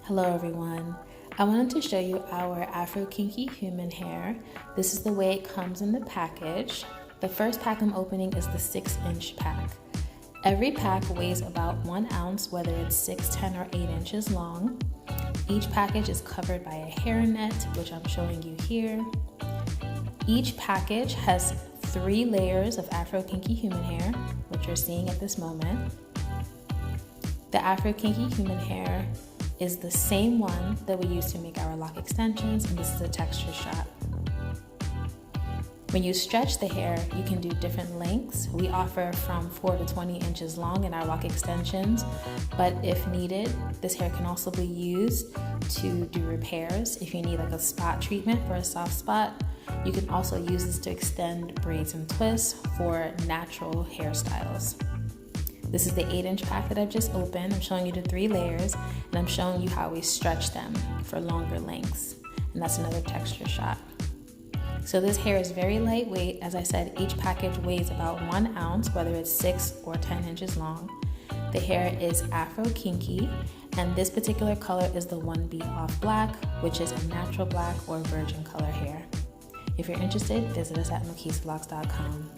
Hello everyone. I wanted to show you our Afro kinky human hair. This is the way it comes in the package. The first pack I'm opening is the 6-inch pack. Every pack weighs about 1 ounce, whether it's 6, 10, or 8 inches long. Each package is covered by a hairnet, which I'm showing you here. Each package has 3 layers of Afro kinky human hair, which you're seeing at this moment. The Afro kinky human hair is the same one that we use to make our lock extensions, and this is a texture shot. When you stretch the hair, you can do different lengths. We offer from 4 to 20 inches long in our lock extensions, but if needed, this hair can also be used to do repairs. If you need like a spot treatment for a soft spot, you can also use this to extend braids and twists for natural hairstyles. This is the 8-inch pack that I've just opened. I'm showing you the 3 layers, and I'm showing you how we stretch them for longer lengths. And that's another texture shot. So this hair is very lightweight. As I said, each package weighs about 1 ounce, whether it's 6 or 10 inches long. The hair is Afro kinky, and this particular color is the 1B off black, which is a natural black or virgin color hair. If you're interested, visit us at mukisalocs.com.